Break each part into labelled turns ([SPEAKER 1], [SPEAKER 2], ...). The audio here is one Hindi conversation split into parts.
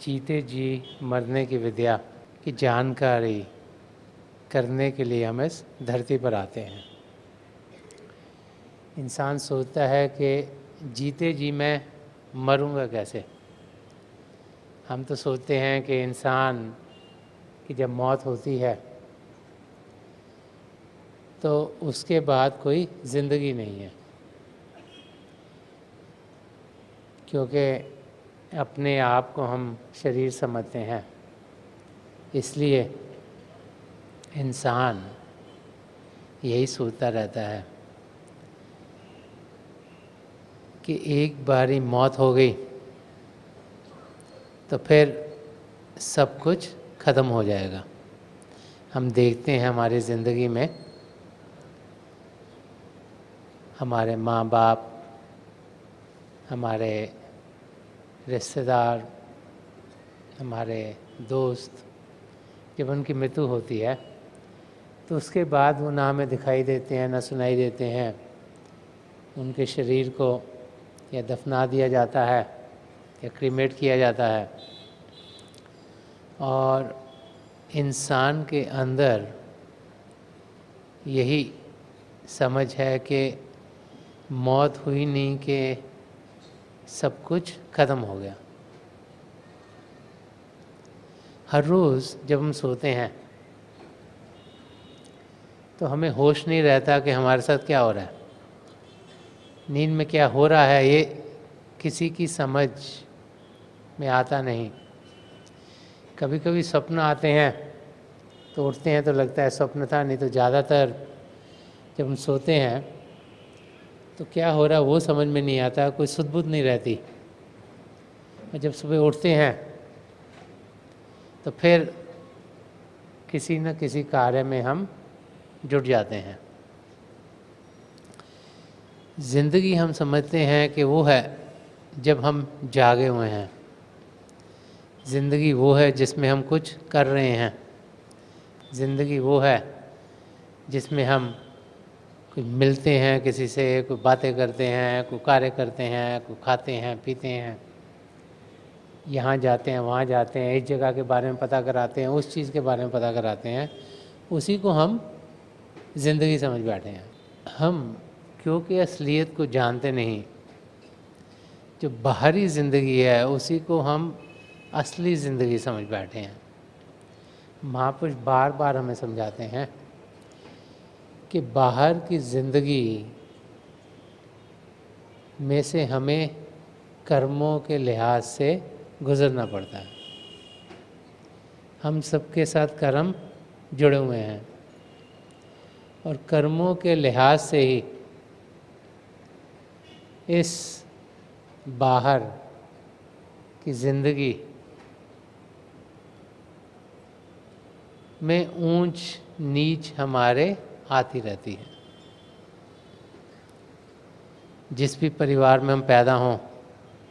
[SPEAKER 1] जीते जी मरने की विद्या की जानकारी करने के लिए हम इस धरती पर आते हैं। इंसान सोचता है कि जीते जी मैं मरूंगा कैसे। हम तो सोचते हैं कि इंसान की जब मौत होती है तो उसके बाद कोई ज़िंदगी नहीं है, क्योंकि अपने आप को हम शरीर समझते हैं। इसलिए इंसान यही सोचता रहता है कि एक बारी मौत हो गई तो फिर सब कुछ ख़त्म हो जाएगा। हम देखते हैं हमारी ज़िंदगी में हमारे माँ बाप, हमारे रिश्तेदार, हमारे दोस्त, जब उनकी मृत्यु होती है तो उसके बाद वो ना हमें दिखाई देते हैं, ना सुनाई देते हैं। उनके शरीर को या दफना दिया जाता है या क्रीमेट किया जाता है, और इंसान के अंदर यही समझ है कि मौत हुई नहीं कि सब कुछ ख़त्म हो गया। हर रोज़ जब हम सोते हैं तो हमें होश नहीं रहता कि हमारे साथ क्या हो रहा है, नींद में क्या हो रहा है, ये किसी की समझ में आता नहीं। कभी कभी स्वप्न आते हैं तो उठते हैं तो लगता है स्वप्न था, नहीं तो ज़्यादातर जब हम सोते हैं तो क्या हो रहा है वो समझ में नहीं आता, कोई सुध-बुध नहीं रहती। और जब सुबह उठते हैं तो फिर किसी न किसी कार्य में हम जुट जाते हैं। ज़िंदगी हम समझते हैं कि वो है जब हम जागे हुए हैं। ज़िंदगी वो है जिसमें हम कुछ कर रहे हैं। ज़िंदगी वो है जिसमें हम कोई मिलते हैं किसी से, कोई बातें करते हैं, कोई कार्य करते हैं, कोई खाते हैं पीते हैं, यहाँ जाते हैं वहाँ जाते हैं, इस जगह के बारे में पता कराते हैं, उस चीज़ के बारे में पता कराते हैं। उसी को हम ज़िंदगी समझ बैठे हैं। हम क्योंकि असलियत को जानते नहीं, जो बाहरी ज़िंदगी है उसी को हम असली ज़िंदगी समझ बैठे हैं। महापुरुष बार बार हमें समझाते हैं कि बाहर की ज़िंदगी में से हमें कर्मों के लिहाज से गुज़रना पड़ता है। हम सबके साथ कर्म जुड़े हुए हैं और कर्मों के लिहाज से ही इस बाहर की ज़िंदगी में ऊंच नीच हमारे आती रहती है। जिस भी परिवार में हम पैदा हों,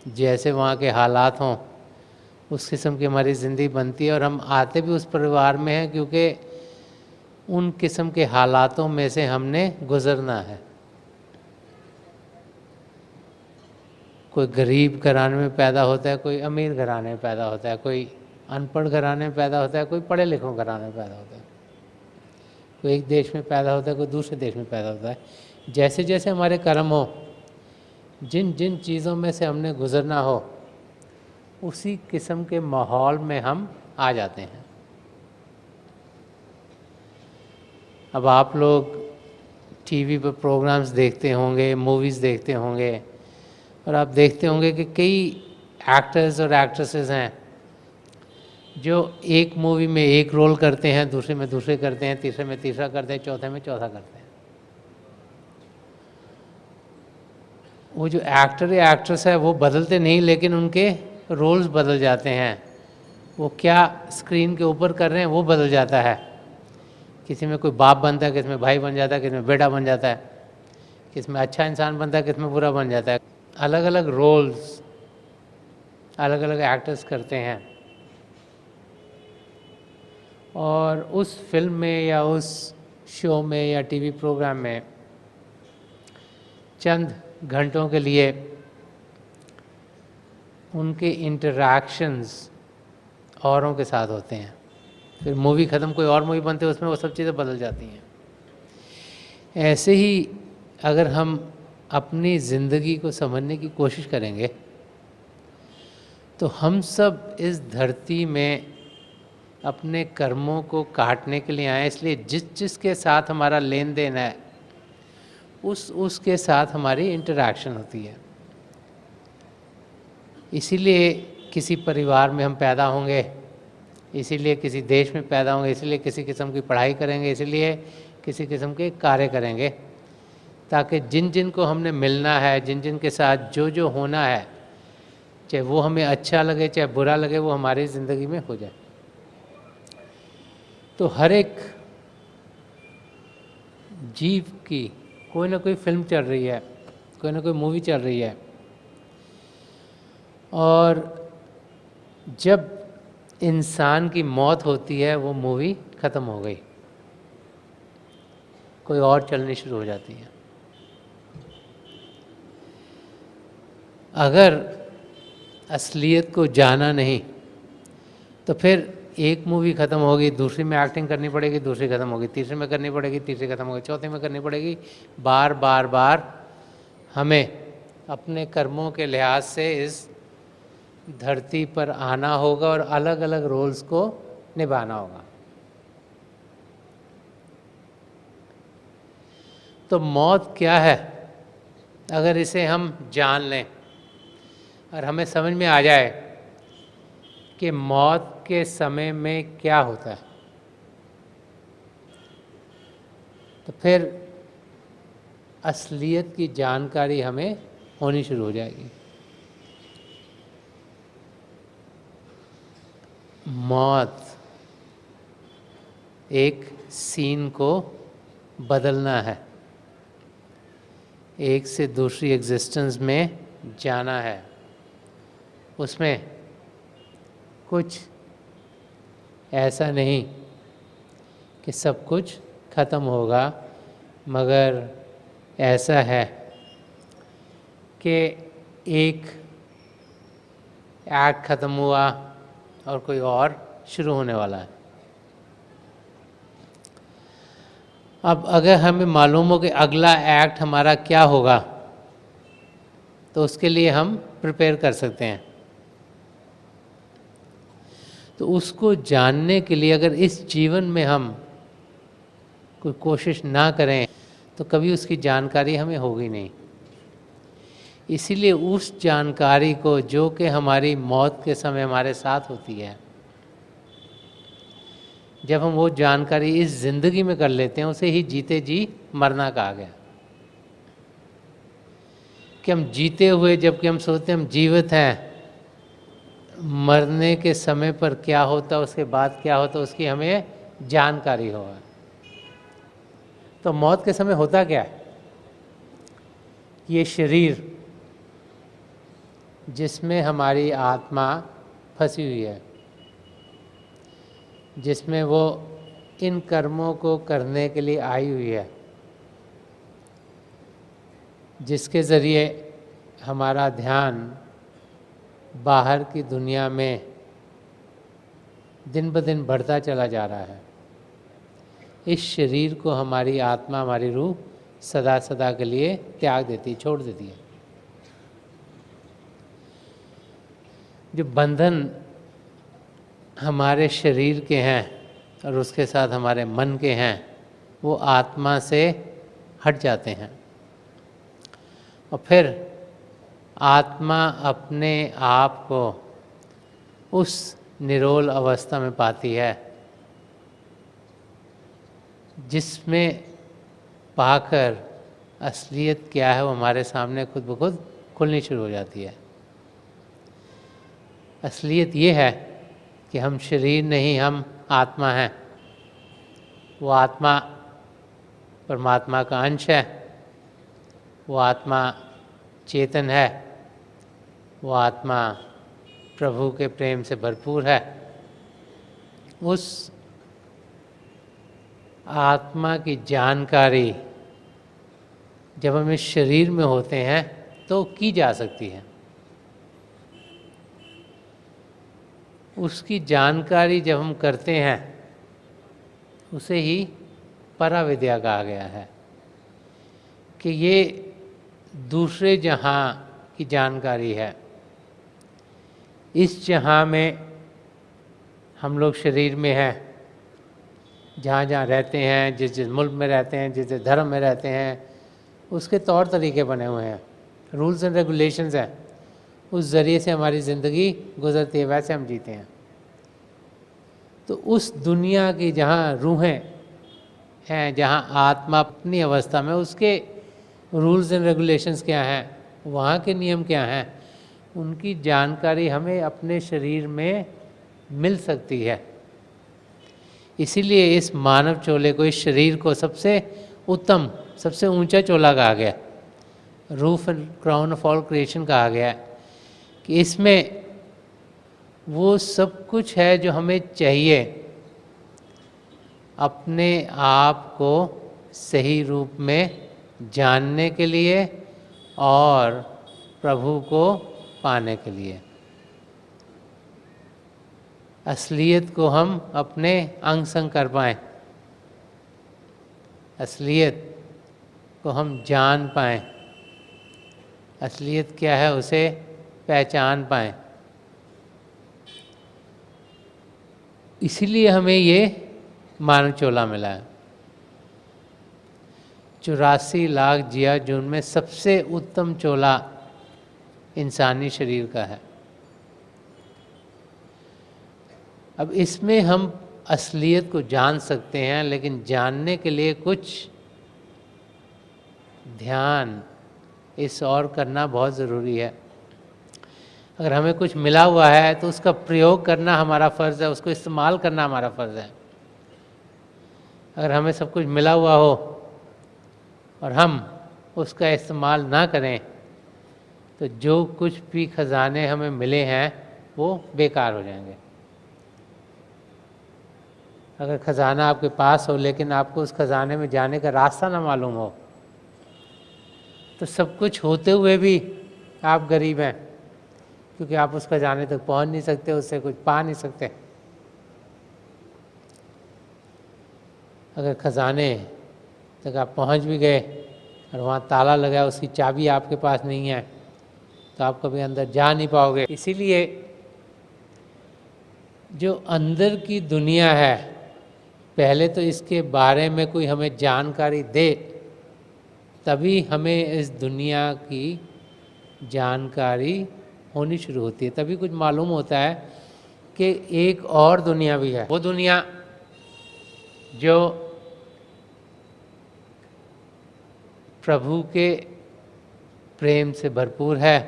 [SPEAKER 1] जैसे वहाँ के हालात हों, उस किस्म की हमारी ज़िंदगी बनती है। और हम आते भी उस परिवार में हैं क्योंकि उन किस्म के हालातों में से हमने गुज़रना है। कोई गरीब घराने में पैदा होता है, कोई अमीर घराने में पैदा होता है, कोई अनपढ़ घराने में पैदा होता है, कोई पढ़े लिखों घराने में पैदा होता है, कोई एक देश में पैदा होता है, कोई दूसरे देश में पैदा होता है। जैसे जैसे हमारे कर्म हो, जिन जिन चीज़ों में से हमने गुज़रना हो, उसी किस्म के माहौल में हम आ जाते हैं। अब आप लोग टीवी पर प्रोग्राम्स देखते होंगे, मूवीज़ देखते होंगे, और आप देखते होंगे कि कई एक्टर्स और एक्ट्रेसेस हैं जो एक मूवी में एक रोल करते हैं, दूसरे में दूसरे करते हैं, तीसरे में तीसरा करते हैं, चौथे में चौथा करते हैं। वो जो एक्टर या एक्ट्रेस है वो बदलते नहीं, लेकिन उनके रोल्स बदल जाते हैं। वो क्या स्क्रीन के ऊपर कर रहे हैं वो बदल जाता है। किसी में कोई बाप बनता है, किसी में भाई बन जाता है, किसी में बेटा बन जाता है, किसी में अच्छा इंसान बनता है, किसी में बुरा बन जाता है। अलग अलग रोल्स अलग अलग एक्टर्स करते हैं, और उस फिल्म में या उस शो में या टीवी प्रोग्राम में चंद घंटों के लिए उनके इंटरैक्शंस औरों के साथ होते हैं, फिर मूवी ख़त्म कोई और मूवी बनते हैं, उसमें वो सब चीज़ें बदल जाती हैं। ऐसे ही अगर हम अपनी ज़िंदगी को समझने की कोशिश करेंगे तो हम सब इस धरती में अपने कर्मों को काटने के लिए आए, इसलिए जिसके साथ हमारा लेन देन है उसके साथ हमारी इंटरैक्शन होती है। इसीलिए किसी परिवार में हम पैदा होंगे, इसीलिए किसी देश में पैदा होंगे, इसीलिए किसी किस्म की पढ़ाई करेंगे, इसीलिए किसी किस्म के कार्य करेंगे, ताकि जिन जिन को हमने मिलना है, जिन जिन के साथ जो जो होना है, चाहे वो हमें अच्छा लगे चाहे बुरा लगे, वो हमारी ज़िंदगी में हो जाए। तो हर एक जीव की कोई ना कोई फिल्म चल रही है, कोई ना कोई मूवी चल रही है, और जब इंसान की मौत होती है वो मूवी ख़त्म हो गई, कोई और चलनी शुरू हो जाती है। अगर असलियत को जाना नहीं तो फिर एक मूवी ख़त्म होगी, दूसरी में एक्टिंग करनी पड़ेगी, दूसरी ख़त्म होगी, तीसरी में करनी पड़ेगी, तीसरी ख़त्म होगी, चौथी में करनी पड़ेगी। बार बार बार हमें अपने कर्मों के लिहाज से इस धरती पर आना होगा और अलग अलग रोल्स को निभाना होगा। तो मौत क्या है, अगर इसे हम जान लें और हमें समझ में आ जाए कि मौत के समय में क्या होता है, तो फिर असलियत की जानकारी हमें होनी शुरू हो जाएगी। मौत एक सीन को बदलना है, एक से दूसरी एग्जिस्टेंस में जाना है। उसमें कुछ ऐसा नहीं कि सब कुछ ख़त्म होगा, मगर ऐसा है कि एक एक्ट ख़त्म हुआ और कोई और शुरू होने वाला है। अब अगर हमें मालूम हो कि अगला एक्ट हमारा क्या होगा, तो उसके लिए हम प्रिपेयर कर सकते हैं। तो उसको जानने के लिए अगर इस जीवन में हम कोई कोशिश ना करें तो कभी उसकी जानकारी हमें होगी नहीं। इसीलिए उस जानकारी को जो कि हमारी मौत के समय हमारे साथ होती है, जब हम वो जानकारी इस ज़िंदगी में कर लेते हैं, उसे ही जीते जी मरना कहा गया। कि हम जीते हुए जबकि हम सोचते हैं हम जीवित हैं, मरने के समय पर क्या होता, उसके बाद क्या होता, उसकी हमें जानकारी हो। तो मौत के समय होता क्या है, ये शरीर जिसमें हमारी आत्मा फंसी हुई है, जिसमें वो इन कर्मों को करने के लिए आई हुई है, जिसके ज़रिए हमारा ध्यान बाहर की दुनिया में दिन ब दिन बढ़ता चला जा रहा है। इस शरीर को हमारी आत्मा, हमारी रूह सदा सदा के लिए त्याग देती, छोड़ देती है। जो बंधन हमारे शरीर के हैं और उसके साथ हमारे मन के हैं, वो आत्मा से हट जाते हैं और फिर आत्मा अपने आप को उस निरोल अवस्था में पाती है जिसमें पाकर असलियत क्या है वो हमारे सामने खुद ब खुद खुलनी शुरू हो जाती है। असलियत ये है कि हम शरीर नहीं, हम आत्मा हैं। वो आत्मा परमात्मा का अंश है, वो आत्मा चेतन है, वो आत्मा प्रभु के प्रेम से भरपूर है। उस आत्मा की जानकारी जब हम इस शरीर में होते हैं तो की जा सकती है। उसकी जानकारी जब हम करते हैं उसे ही पराविद्या कहा गया है कि ये दूसरे जहाँ की जानकारी है। इस जहाँ में हम लोग शरीर में हैं, जहाँ जहाँ रहते हैं, जिस जिस मुल्क में रहते हैं, जिस जिस धर्म में रहते हैं, उसके तौर तरीके बने हुए हैं, रूल्स एंड रेगुलेशंस हैं। उस ज़रिए से हमारी ज़िंदगी गुजरती है, वैसे हम जीते हैं। तो उस दुनिया की जहाँ रूहें हैं, जहाँ आत्मा अपनी अवस्था में, उसके रूल्स एंड रेगुलेशंस क्या हैं, वहाँ के नियम क्या हैं, उनकी जानकारी हमें अपने शरीर में मिल सकती है। इसीलिए इस मानव चोले को, इस शरीर को सबसे उत्तम, सबसे ऊंचा चोला कहा गया, roof and crown of all creation कहा गया, कि इसमें वो सब कुछ है जो हमें चाहिए अपने आप को सही रूप में जानने के लिए और प्रभु को पाने के लिए। असलियत को हम अपने अंग संग कर पाएँ, असलियत को हम जान पाएँ, असलियत क्या है उसे पहचान पाएँ। इसीलिए हमें ये मानव चोला मिला है। 84 लाख जिया जून में सबसे उत्तम चोला इंसानी शरीर का है। अब इसमें हम असलियत को जान सकते हैं, लेकिन जानने के लिए कुछ ध्यान इस और करना बहुत ज़रूरी है। अगर हमें कुछ मिला हुआ है तो उसका प्रयोग करना हमारा फ़र्ज़ है, उसको इस्तेमाल करना हमारा फ़र्ज़ है। अगर हमें सब कुछ मिला हुआ हो और हम उसका इस्तेमाल ना करें तो जो कुछ भी ख़जाने हमें मिले हैं वो बेकार हो जाएंगे। अगर ख़जाना आपके पास हो लेकिन आपको उस ख़जाने में जाने का रास्ता ना मालूम हो तो सब कुछ होते हुए भी आप गरीब हैं, क्योंकि आप उस ख़जाने तक पहुंच नहीं सकते, उससे कुछ पा नहीं सकते। अगर ख़जाने तक आप पहुंच भी गए और वहाँ ताला लगा, उसकी चाबी आपके पास नहीं है, तो आप कभी अंदर जा नहीं पाओगे। इसीलिए जो अंदर की दुनिया है, पहले तो इसके बारे में कोई हमें जानकारी दे, तभी हमें इस दुनिया की जानकारी होनी शुरू होती है। तभी कुछ मालूम होता है कि एक और दुनिया भी है। वो दुनिया जो प्रभु के प्रेम से भरपूर है,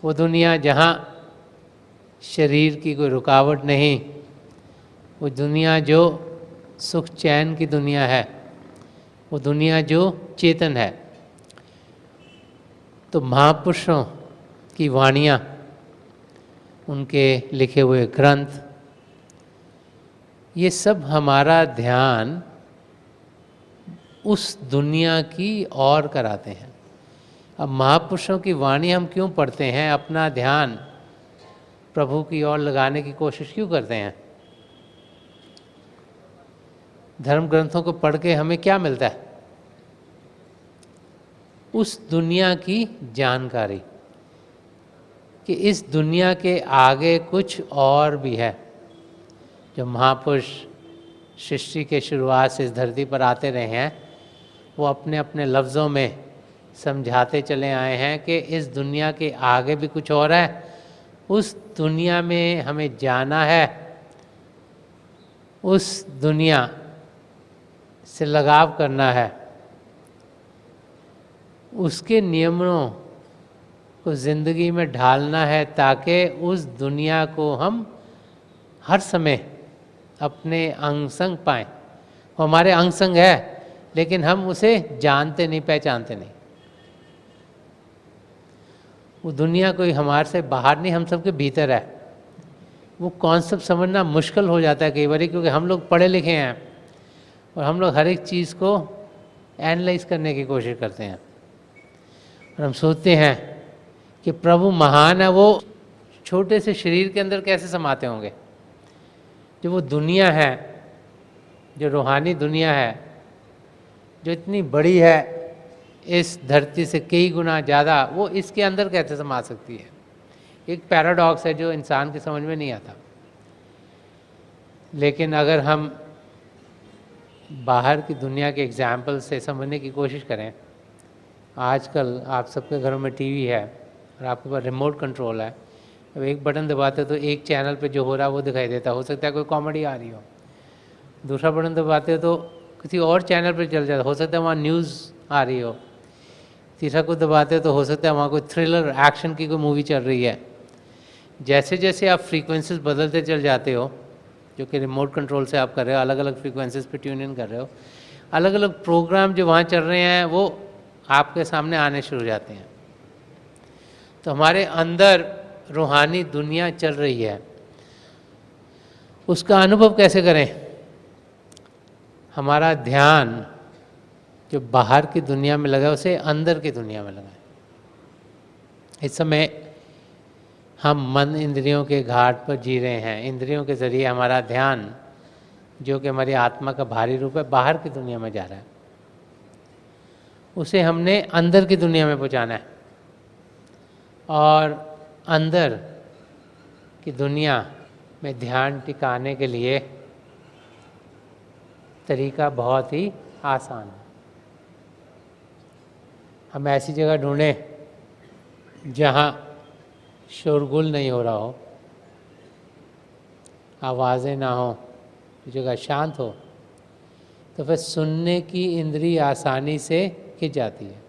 [SPEAKER 1] वो दुनिया जहाँ शरीर की कोई रुकावट नहीं, वो दुनिया जो सुख चैन की दुनिया है, वो दुनिया जो चेतन है। तो महापुरुषों की वाणियाँ, उनके लिखे हुए ग्रंथ, ये सब हमारा ध्यान उस दुनिया की ओर कराते हैं। अब महापुरुषों की वाणी हम क्यों पढ़ते हैं, अपना ध्यान प्रभु की ओर लगाने की कोशिश क्यों करते हैं? धर्म ग्रंथों को पढ़ के हमें क्या मिलता है? उस दुनिया की जानकारी कि इस दुनिया के आगे कुछ और भी है। जो महापुरुष सृष्टि के शुरुआत से इस धरती पर आते रहे हैं, वो अपने अपने लफ्ज़ों में समझाते चले आए हैं कि इस दुनिया के आगे भी कुछ और है। उस दुनिया में हमें जाना है, उस दुनिया से लगाव करना है, उसके नियमों को ज़िंदगी में ढालना है, ताकि उस दुनिया को हम हर समय अपने अंग संग पाएँ। वो हमारे अंग संग है, लेकिन हम उसे जानते नहीं, पहचानते नहीं। वो दुनिया कोई हमारे से बाहर नहीं, हम सबके भीतर है। वो कॉन्सेप्ट समझना मुश्किल हो जाता है कई बार, क्योंकि हम लोग पढ़े लिखे हैं और हम लोग हर एक चीज़ को एनालाइज करने की कोशिश करते हैं और हम सोचते हैं कि प्रभु महान है, वो छोटे से शरीर के अंदर कैसे समाते होंगे। जो वो दुनिया है, जो रूहानी दुनिया है, जो इतनी बड़ी है, इस धरती से कई गुना ज़्यादा, वो इसके अंदर कैसे समा सकती है। एक पैराडॉक्स है जो इंसान के समझ में नहीं आता। लेकिन अगर हम बाहर की दुनिया के एग्जाम्पल से समझने की कोशिश करें, आजकल आप सबके घरों में टीवी है और आपके पास रिमोट कंट्रोल है। अब एक बटन दबाते तो एक चैनल पे जो हो रहा है वो दिखाई देता, हो सकता है कोई कॉमेडी आ रही हो। दूसरा बटन दबाते तो किसी और चैनल पे चल जाता, हो सकता है वहाँ न्यूज़ आ रही हो। तीसरा को दबाते तो हो सकता है वहाँ कोई थ्रिलर एक्शन की कोई मूवी चल रही है। जैसे जैसे आप फ्रीक्वेंसीज बदलते चल जाते हो, जो कि रिमोट कंट्रोल से आप कर रहे हो, अलग अलग फ्रीक्वेंसीज पे ट्यून इन कर रहे हो, अलग अलग प्रोग्राम जो वहाँ चल रहे हैं वो आपके सामने आने शुरू हो जाते हैं। तो हमारे अंदर रूहानी दुनिया चल रही है, उसका अनुभव कैसे करें। हमारा ध्यान जो बाहर की दुनिया में लगा उसे अंदर की दुनिया में लगाए। इस समय हम मन इंद्रियों के घाट पर जी रहे हैं। इंद्रियों के ज़रिए हमारा ध्यान, जो कि हमारी आत्मा का भारी रूप है, बाहर की दुनिया में जा रहा है। उसे हमने अंदर की दुनिया में पहुंचाना है। और अंदर की दुनिया में ध्यान टिकाने के लिए तरीका बहुत ही आसान है। हम ऐसी जगह ढूंढें जहाँ शोरगुल नहीं हो रहा हो, आवाज़ें ना हो, जगह शांत हो, तो फिर सुनने की इंद्री आसानी से खिंच जाती है।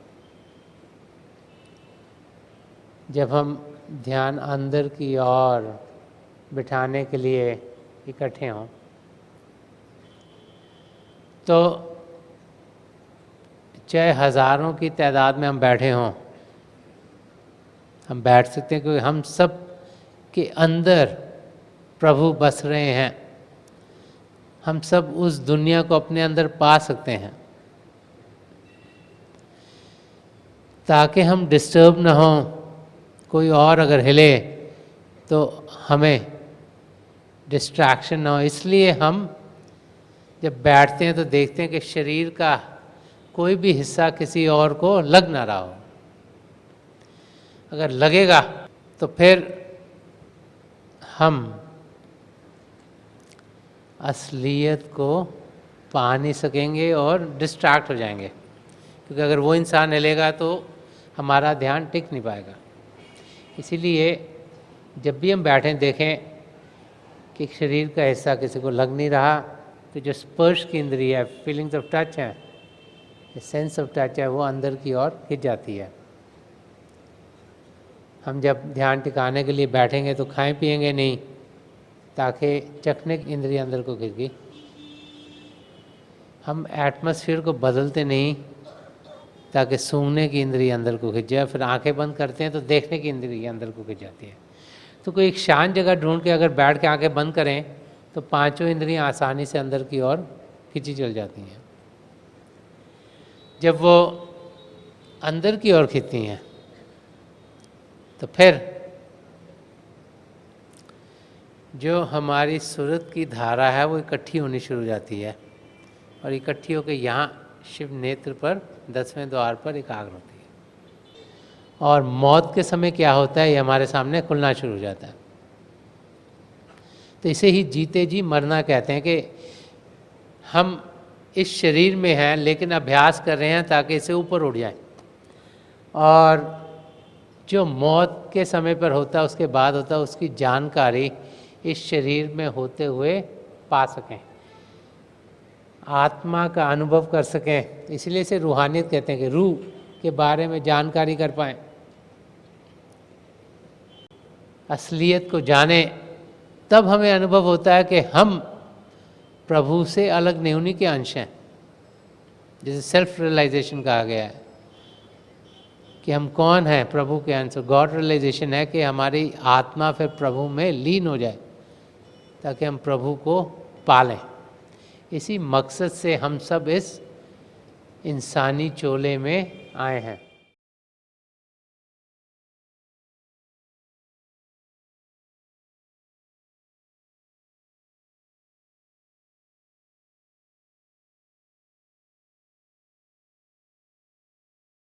[SPEAKER 1] जब हम ध्यान अंदर की ओर बिठाने के लिए इकट्ठे हों तो चाहे हज़ारों की तादाद में हम बैठे हों, हम बैठ सकते हैं, क्योंकि हम सब के अंदर प्रभु बस रहे हैं। हम सब उस दुनिया को अपने अंदर पा सकते हैं, ताकि हम डिस्टर्ब ना हों। कोई और अगर हिले तो हमें डिस्ट्रैक्शन ना हो। इसलिए हम जब बैठते हैं तो देखते हैं कि शरीर का कोई भी हिस्सा किसी और को लग ना रहा हो। अगर लगेगा तो फिर हम असलियत को पा नहीं सकेंगे और डिस्ट्रैक्ट हो जाएंगे, क्योंकि अगर वो इंसान हिलेगा तो हमारा ध्यान टिक नहीं पाएगा। इसीलिए जब भी हम बैठें देखें कि शरीर का हिस्सा किसी को लग नहीं रहा, तो जो स्पर्श की इंद्रिय है, फीलिंग्स ऑफ टच है, सेंस ऑफ टच है, वो अंदर की ओर खिंच जाती है। हम जब ध्यान टिकाने के लिए बैठेंगे तो खाएं पिएंगे नहीं, ताकि चखने की इंद्रिय अंदर को खिंच गई। हम एटमॉस्फेयर को बदलते नहीं, ताकि सूंघने की इंद्रिय अंदर को खिंच जाए। फिर आंखें बंद करते हैं तो देखने की इंद्रिय अंदर को खिंच जाती है। तो कोई एक शांत जगह ढूंढ के अगर बैठ के आंखें बंद करें तो पांचों इंद्रियां आसानी से अंदर की ओर खिंची चल जाती हैं। जब वो अंदर की ओर खिंचती हैं तो फिर जो हमारी सूरत की धारा है वो इकट्ठी होनी शुरू हो जाती है, और इकट्ठी होकर यहाँ शिव नेत्र पर 10वें द्वार पर एकाग्र होती है। और मौत के समय क्या होता है, ये हमारे सामने खुलना शुरू हो जाता है। तो इसे ही जीते जी मरना कहते हैं, कि हम इस शरीर में हैं लेकिन अभ्यास कर रहे हैं ताकि इसे ऊपर उड़ जाए, और जो मौत के समय पर होता है, उसके बाद होता है, उसकी जानकारी इस शरीर में होते हुए पा सकें, आत्मा का अनुभव कर सकें। इसलिए इसे रूहानियत कहते हैं, कि रूह के बारे में जानकारी कर पाएं, असलियत को जाने। तब हमें अनुभव होता है कि हम प्रभु से अलग नहीं, उन्हीं के अंश हैं। जिसे सेल्फ रियलाइजेशन कहा गया है कि हम कौन हैं, प्रभु के अंश। गॉड रियलाइजेशन है कि हमारी आत्मा फिर प्रभु में लीन हो जाए, ताकि हम प्रभु को पालें। इसी मकसद से हम सब इस इंसानी चोले में आए हैं।